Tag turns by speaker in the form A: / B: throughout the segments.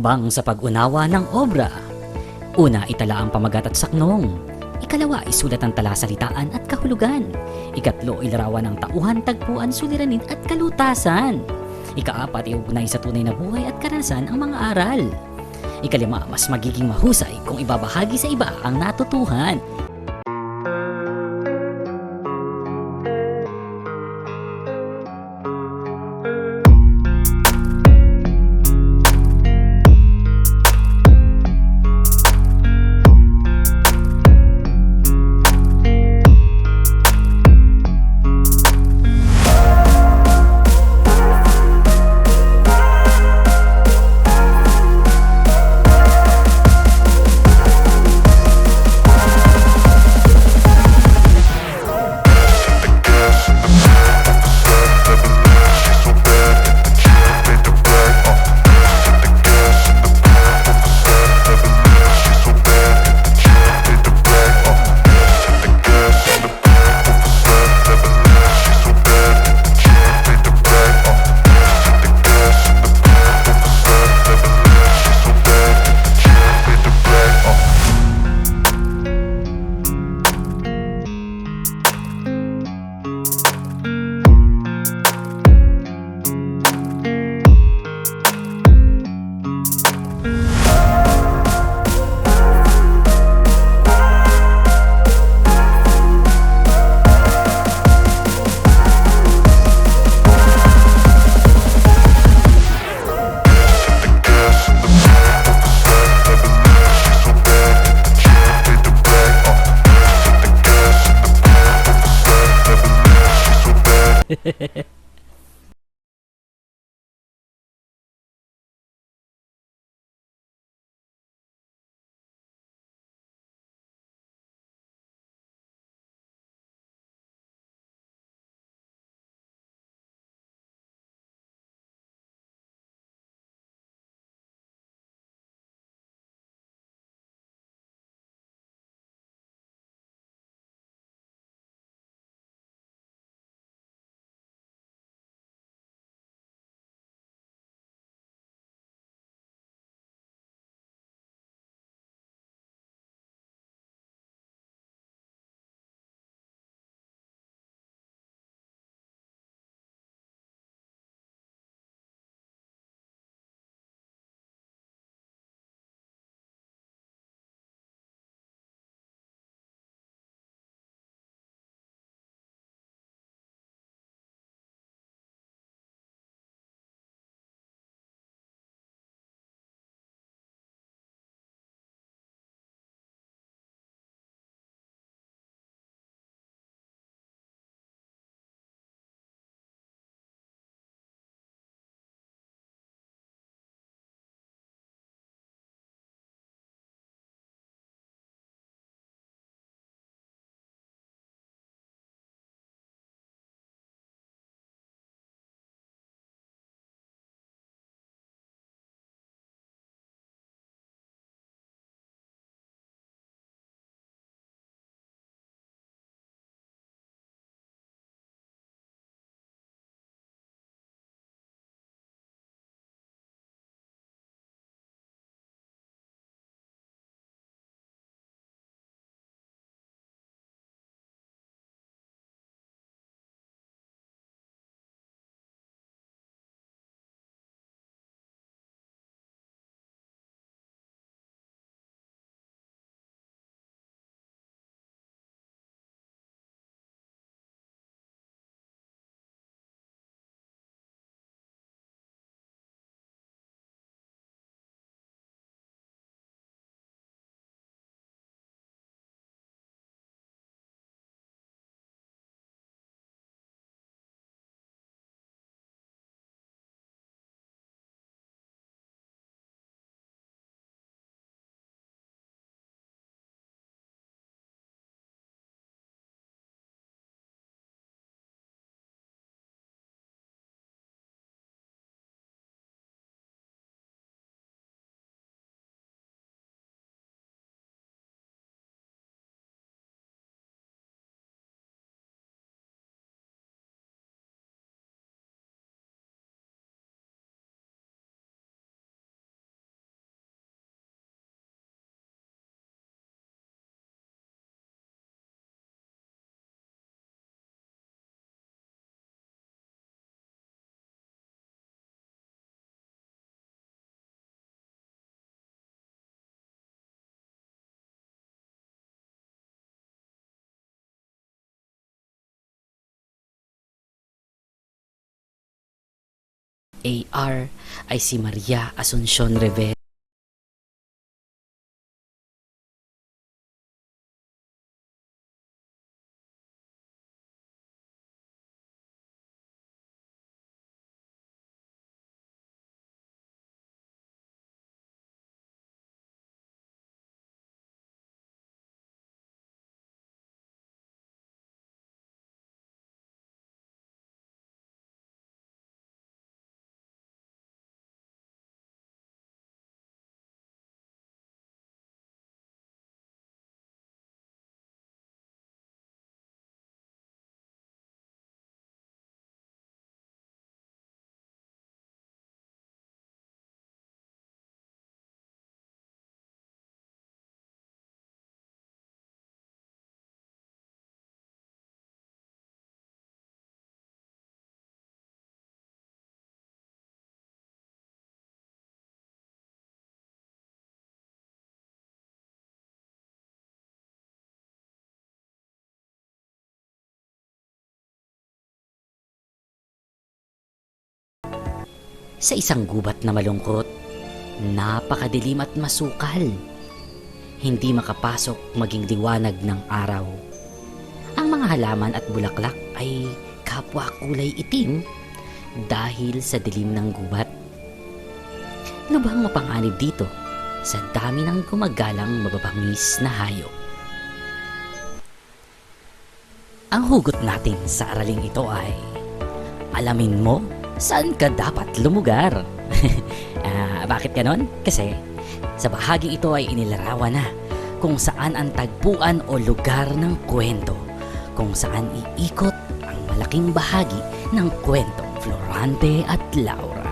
A: Hakbang sa pag-unawa ng obra. Una, itala ang pamagat at saknong. Ikalawa, isulat ang talasalitaan at kahulugan. Ikatlo, ilarawan ang tauhan, tagpuan, suliranin at kalutasan. Ikaapat, iugnay sa tunay na buhay at karanasan ang mga aral. Ikalima, mas magiging mahusay kung ibabahagi sa iba ang natutuhan. AR ay si Maria Asuncion Rivera. Sa isang gubat na malungkot, napakadilim at masukal. Hindi makapasok maging liwanag ng araw. Ang mga halaman at bulaklak ay kapwa kulay itim dahil sa dilim ng gubat. Lubhang mapanganib dito sa dami ng gumagalang mababangis na hayop. Ang hugot natin sa araling ito ay, alamin mo saan ka dapat lumugar. Bakit ganon? Kasi sa bahaging ito ay inilarawan na kung saan ang tagpuan o lugar ng kwento, kung saan iikot ang malaking bahagi ng kwentong Florante at Laura.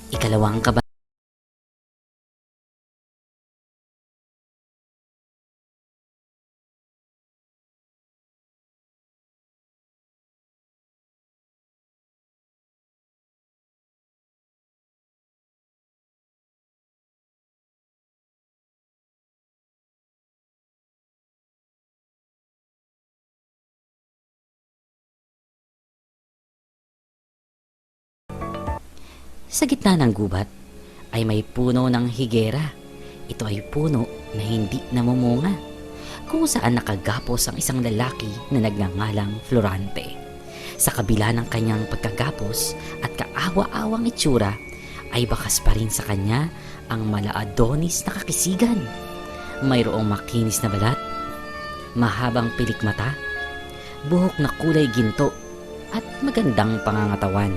A: Ikalawang kabanata. Sa gitna ng gubat ay may puno ng higera. Ito ay puno na hindi namumunga, kung saan nakagapos ang isang lalaki na nagngangalang Florante. Sa kabila ng kanyang pagkagapos at kaawa-awang itsura, ay bakas pa rin sa kanya ang mala-Adonis na kakisigan. Mayroong makinis na balat, mahabang pilik mata, buhok na kulay ginto, at magandang pangangatawan.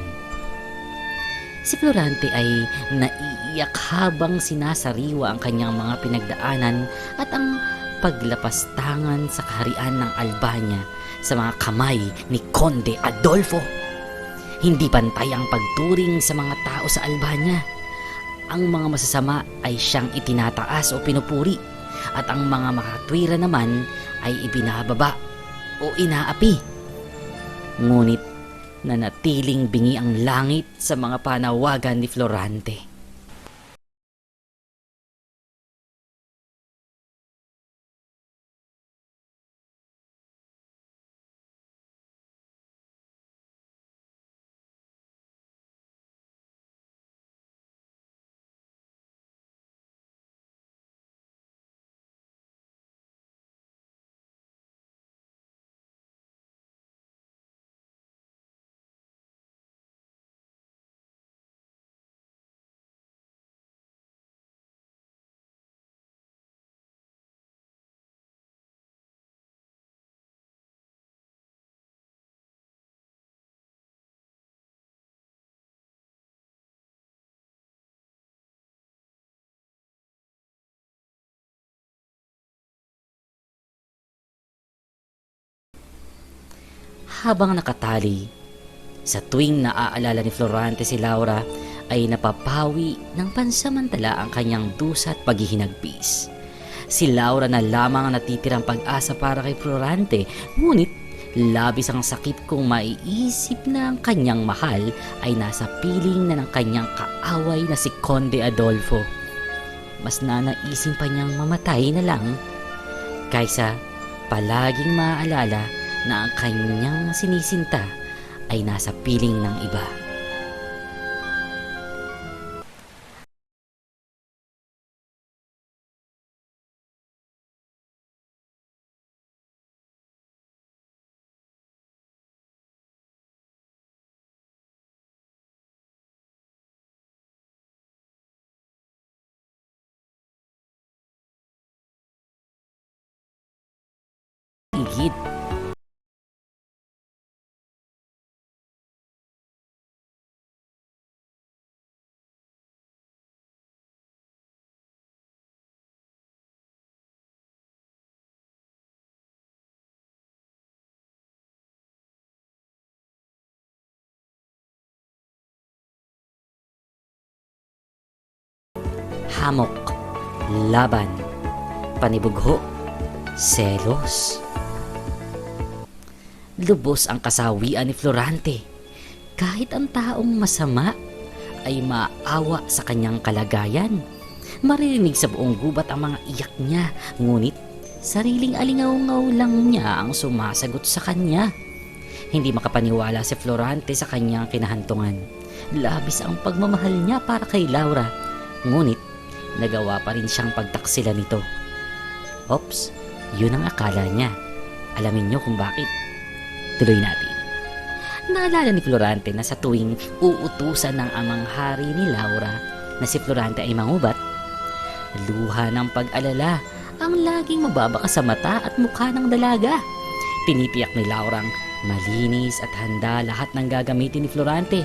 A: Si Florante ay naiiyak habang sinasariwa ang kanyang mga pinagdaanan at ang paglapastangan sa kaharian ng Albania sa mga kamay ni Conde Adolfo. Hindi pantay ang pagturing sa mga tao sa Albania. Ang mga masasama ay siyang itinataas o pinupuri, at ang mga makatwira naman ay ibinababa o inaapi. Ngunit nanatiling bingi ang langit sa mga panawagan ni Florante. Habang nakatali, sa tuwing naaalala ni Florante si Laura, ay napapawi ng pansamantala ang kanyang dusa at paghihinagpis. Si Laura na lamang ang natitirang pag-asa para kay Florante, ngunit labis ang sakit kung maiisip na ang kanyang mahal ay nasa piling na ng kanyang kaaway na si Conde Adolfo. Mas nanaisin pa niyang mamatay na lang kaysa palaging maaalala na ang kanyang sinisinta ay nasa piling ng iba. hamok, laban, panibugho, selos. Lubos ang kasawian ni Florante. Kahit ang taong masama ay maawa sa kanyang kalagayan. Maririnig sa buong gubat ang mga iyak niya, ngunit sariling alingaw-ngaw lang niya ang sumasagot sa kanya. Hindi makapaniwala si Florante sa kanyang kinahantungan. Labis ang pagmamahal niya para kay Laura, ngunit nagawa pa rin siyang pagtaksila nito. Ops, yun ang akala niya. Alamin niyo kung bakit. Tuloy natin. Naalala ni Florante na sa tuwing uutusan ng amang hari ni Laura na si Florante ay mangubat, luha ng pag-alala ang laging mababaka sa mata at mukha ng dalaga. Tinitiyak ni Laurang malinis at handa lahat ng gagamitin ni Florante.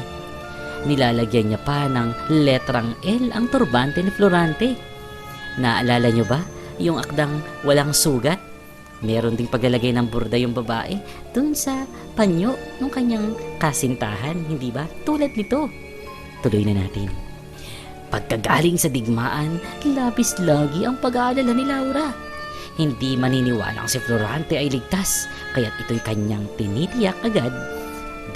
A: Nilalagyan niya pa ng letrang L ang turbante ni Florante. Naalala niyo ba yung akdang walang sugat? Meron ding paglalagay ng burda yung babae dun sa panyo ng kanyang kasintahan, hindi ba? Tulad nito. Tuloy na natin. Pagkagaling sa digmaan, labis lagi ang pag-aalala ni Laura. Hindi maniniwalang si Florante ay ligtas, kaya't ito'y kanyang tinitiyak agad.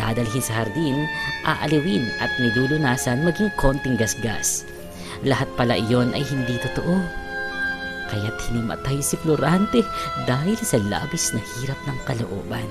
A: Dadalhin sa hardin, aaliwin at nilulunasan maging konting gasgas. Lahat pala iyon ay hindi totoo. Kaya't hinimatay si Florante dahil sa labis na hirap ng kalooban.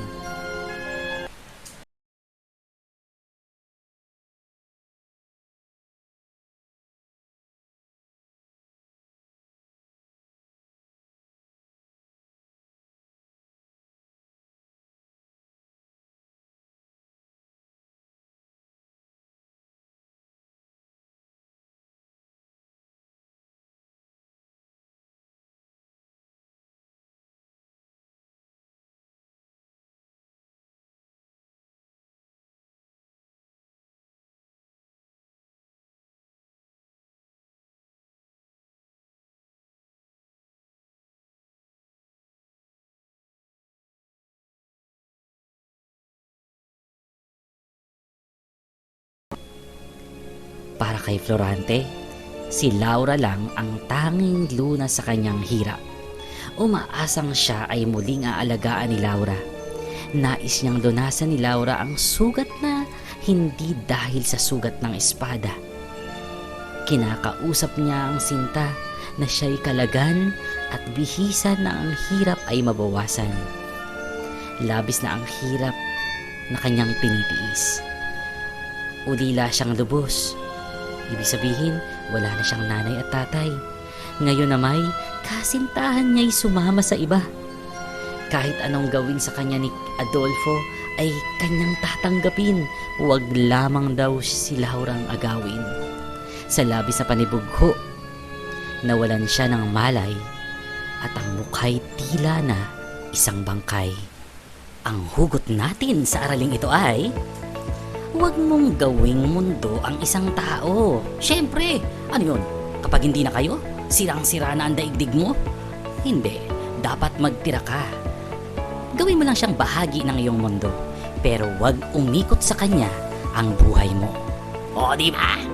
A: Para kay Florante, si Laura lang ang tanging lunas sa kanyang hirap. Umaasang siya ay muling aalagaan ni Laura. Nais niyang lunasan ni Laura ang sugat na hindi dahil sa sugat ng espada. Kinakausap niya ang sinta na siya'y kalagan at bihisan na ang hirap ay mabawasan. Labis na ang hirap na kanyang tinitiis. Ulila siyang lubos. Ibig sabihin, wala na siyang nanay at tatay. Ngayon namay, kasintahan niya'y sumama sa iba. Kahit anong gawin sa kanya ni Adolfo ay kanyang tatanggapin. Huwag lamang daw si Laurang agawin. Sa labis na panibugho, nawalan siya ng malay at ang mukha'y tila na isang bangkay. Ang hugot natin sa araling ito ay: huwag mong gawing mundo ang isang tao. Siyempre, ano yun? Kapag hindi na kayo, sirang-sira na ang daigdig mo? Hindi, dapat magtira ka. Gawin mo lang siyang bahagi ng iyong mundo, pero huwag umikot sa kanya ang buhay mo. O, di ba?